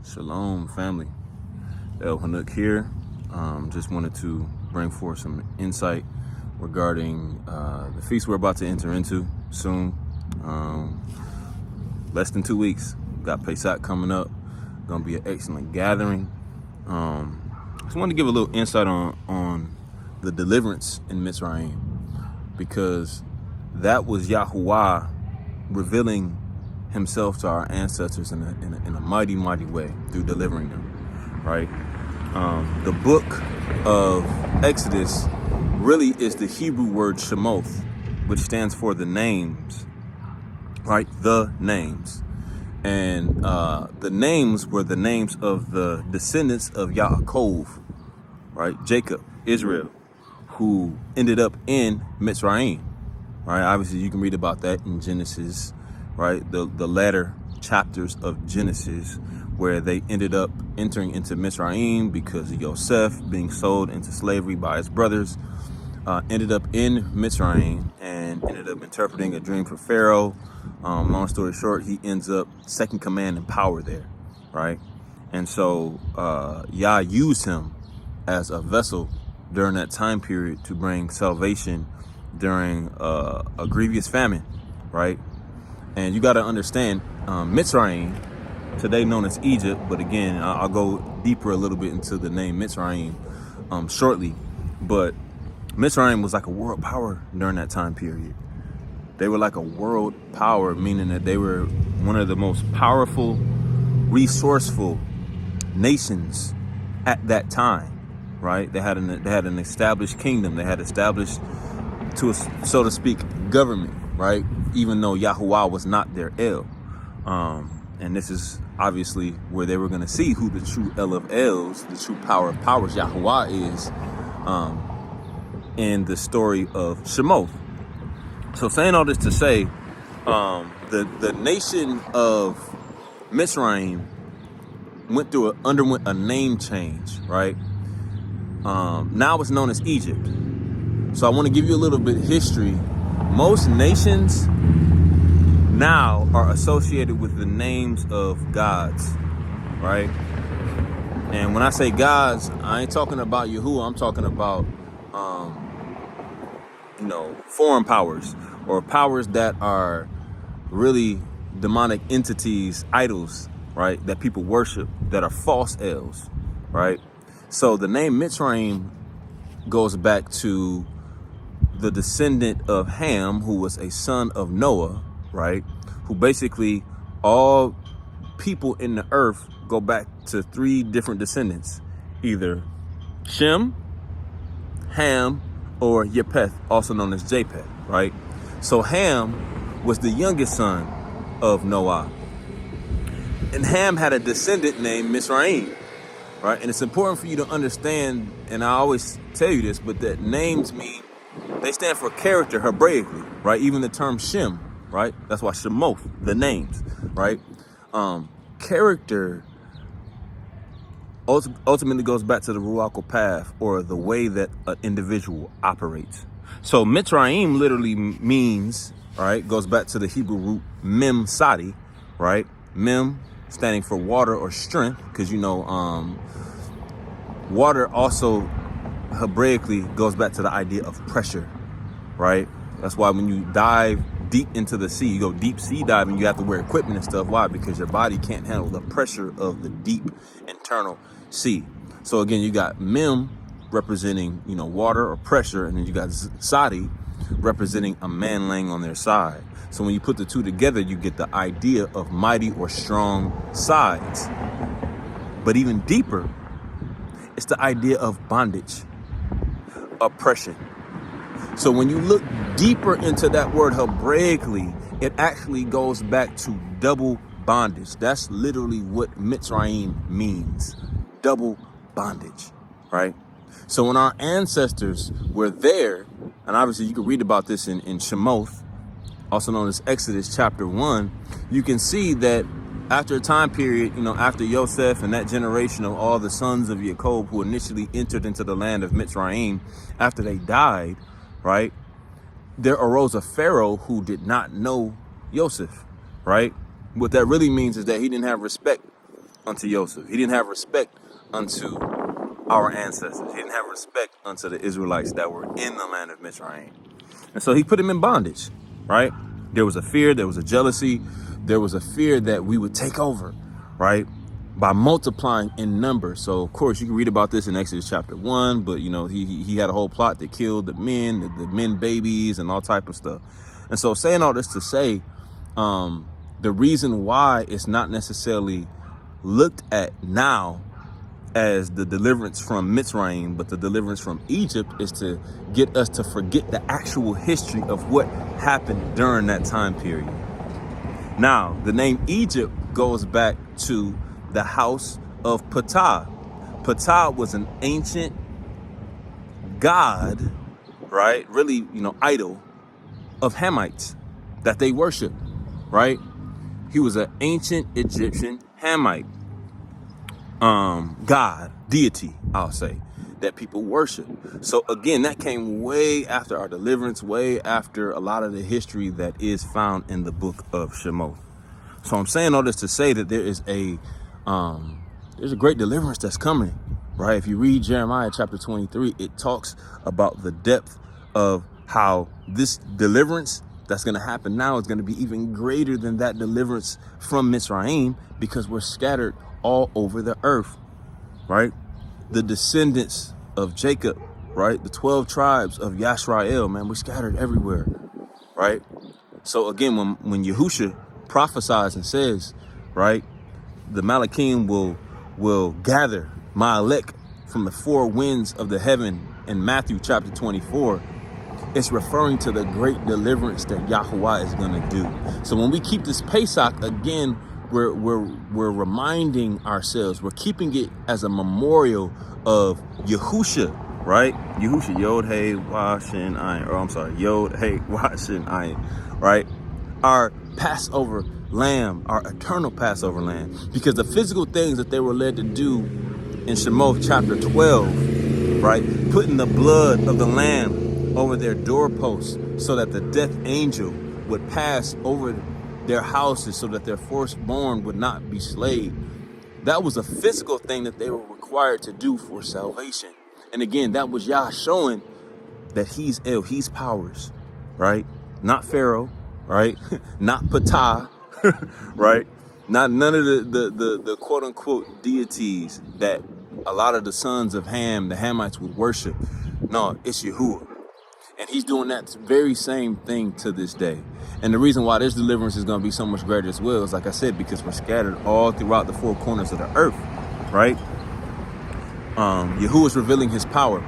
Shalom, family. El Hanuk here. Just wanted to bring forth some insight regarding the feast we're about to enter into soon. Less than 2 weeks. Got Pesach coming up. Gonna be an excellent gathering. Just wanted to give a little insight on the deliverance in Mitzraim, because that was Yahuwah revealing himself to our ancestors in a mighty way through delivering them, right? The book of Exodus really is the Hebrew word Shemoth, which stands for the names, right? The names. And the names were the names of the descendants of Yaakov, right? Jacob, Israel, who ended up in Mitzraim, right? Obviously, you can read about that in Genesis, right? The latter chapters of Genesis, where they ended up entering into Mitzraim because of Yosef being sold into slavery by his brothers, ended up in Mitzraim and ended up interpreting a dream for Pharaoh. Long story short, he ends up second command in power there, right? And so Yah used him as a vessel during that time period to bring salvation during a grievous famine, right? And you got to understand, Mitzrayim, today known as Egypt, but again, I'll go deeper a little bit into the name Mitzrayim shortly. But Mitzrayim was like a world power during that time period. They were like a world power, meaning that they were one of the most powerful, resourceful nations at that time, right? They had an established kingdom. They had established, so to speak, government, right? Even though Yahuwah was not their El. And this is obviously where they were going to see who the true El of Els, the true power of powers, Yahuwah is, in the story of Shemoth. So saying all this to say, the nation of Mitzrayim underwent a name change, right? Now it's known as Egypt. So I want to give you a little bit of history. Most nations now are associated with the names of gods, right? And when I say gods, I ain't talking about Yahuwah. I'm talking about, foreign powers, or powers that are really demonic entities, idols, right? That people worship, that are false Els, right? So the name Mitzrayim goes back to the descendant of Ham, who was a son of Noah, right? Who basically, all people in the earth go back to 3 different descendants, either Shem, Ham, or Japheth, also known as Japheth, right? So Ham was the youngest son of Noah. And Ham had a descendant named Mitzrayim, right? And it's important for you to understand, and I always tell you this, but that names mean, they stand for character Hebraically, right? Even the term Shem, right? That's why Shemoth, the names, right? Character ultimately goes back to the Ruach path, or the way that an individual operates. So Mitzrayim literally means, right, goes back to the Hebrew root Mem Sadi, right? Mem standing for water or strength, because water also Hebraically goes back to the idea of pressure, right? That's why when you dive deep into the sea, you go deep sea diving, you have to wear equipment and stuff. Why? Because your body can't handle the pressure of the deep internal sea. So again, you got Mem representing, water or pressure, and then you got Sadi representing a man laying on their side. So when you put the two together, you get the idea of mighty or strong sides. But even deeper, it's the idea of bondage, oppression. So when you look deeper into that word Hebraically, it actually goes back to double bondage. That's literally what Mitzrayim means, double bondage, right? So when our ancestors were there, and obviously you can read about this in Shemoth, also known as Exodus chapter 1, you can see that after a time period, after Yosef and that generation of all the sons of Yaakov who initially entered into the land of Mitzrayim, after they died, right, there arose a Pharaoh who did not know Yosef, right? What that really means is that he didn't have respect unto Joseph. He didn't have respect unto our ancestors. He didn't have respect unto the Israelites that were in the land of Mitzraim. And so he put him in bondage, right? There was a fear, there was a jealousy, there was a fear that we would take over, right? By multiplying in numbers. So of course you can read about this in Exodus chapter 1, but you know, he had a whole plot that killed the men babies and all type of stuff. And so saying all this to say, the reason why it's not necessarily looked at now as the deliverance from Mitzraim, but the deliverance from Egypt is to get us to forget the actual history of what happened during that time period. Now, the name Egypt goes back to the house of Ptah. Ptah was an ancient god, right? Really, idol of Hamites that they worship, right? He was an ancient Egyptian Hamite god, deity, I'll say, that people worship. So again, that came way after our deliverance, way after a lot of the history that is found in the book of Shemot. So I'm saying all this to say that there's a great deliverance that's coming, right? If you read Jeremiah chapter 23, it talks about the depth of how this deliverance that's going to happen now is going to be even greater than that deliverance from Mitzrayim, because we're scattered all over the earth, right? The descendants of Jacob, right? The 12 tribes of Yashrael, man, we're scattered everywhere, right? So again, when Yahusha prophesies and says, right, the Malachim will gather my elect from the four winds of the heaven in Matthew chapter 24, it's referring to the great deliverance that Yahuwah is going to do. So when we keep this Pesach, again, we're reminding ourselves, we're keeping it as a memorial of Yahusha, right? Yahusha, Yod, Hey, Wash, and Ayin. Or I'm sorry, Yod, Hey, Wash, and Ayin, right? Our Passover lamb, our eternal Passover lamb. Because the physical things that they were led to do in Shemot chapter 12, right? Putting the blood of the lamb over their doorposts so that the death angel would pass over their houses so that their firstborn would not be slain. That was a physical thing that they were required to do for salvation. And again, that was Yah showing that he's El, he's powers, right? Not Pharaoh, right? Not Ptah, right? Not none of the quote unquote deities that a lot of the sons of Ham, the Hamites, would worship. No, it's Yahuwah. And he's doing that very same thing to this day. And the reason why this deliverance is going to be so much greater as well is, like I said, because we're scattered all throughout the four corners of the earth, right? Yahuwah is revealing his power,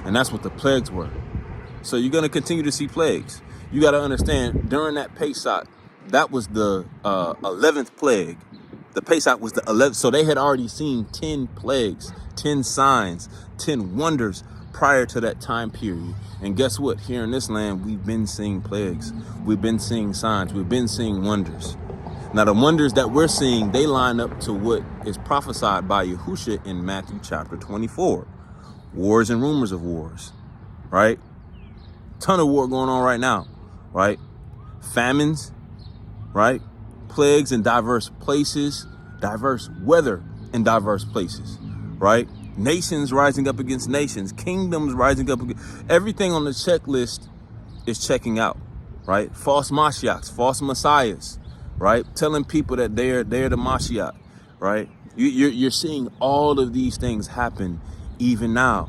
and that's what the plagues were. So you're going to continue to see plagues. You got to understand, during that Pesach, that was the 11th plague. The Pesach was the 11th. So they had already seen 10 plagues, 10 signs, 10 wonders prior to that time period. And guess what? Here in this land, we've been seeing plagues. We've been seeing signs. We've been seeing wonders. Now, the wonders that we're seeing, they line up to what is prophesied by Yahusha in Matthew chapter 24. Wars and rumors of wars, right? Ton of war going on right now, right? Famines, right? Plagues in diverse places, diverse weather in diverse places, right? Nations rising up against nations, kingdoms rising up against, everything on the checklist is checking out, right? False Mashiachs, false messiahs, right? Telling people that they're the Mashiach, right? You're seeing all of these things happen even now.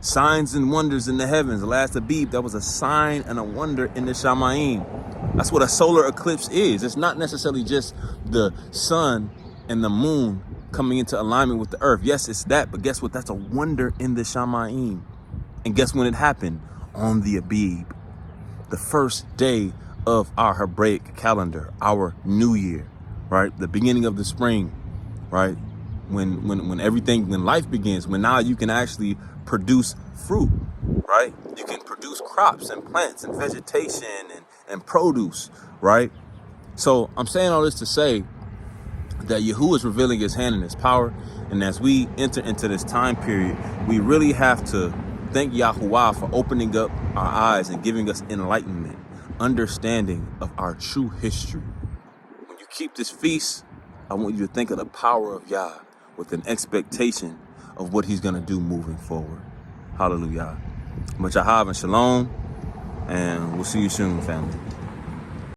Signs and wonders in the heavens. The last Abib, that was a sign and a wonder in the Shamayim. That's what a solar eclipse is. It's not necessarily just the sun and the moon coming into alignment with the earth. Yes, it's that, but guess what? That's a wonder in the Shamayim. And guess when it happened? On the Abib, the first day of our Hebraic calendar, our new year, right? The beginning of the spring, right? When life begins, when now you can actually produce fruit, right? You can produce crops and plants and vegetation and produce, right? So I'm saying all this to say that Yahuwah is revealing his hand and his power. And as we enter into this time period, we really have to thank Yahuwah for opening up our eyes and giving us enlightenment, understanding of our true history. When you keep this feast I want you to think of the power of Yah with an expectation of what he's going to do moving forward. Hallelujah. But Yahav and Shalom, and we'll see you soon, family.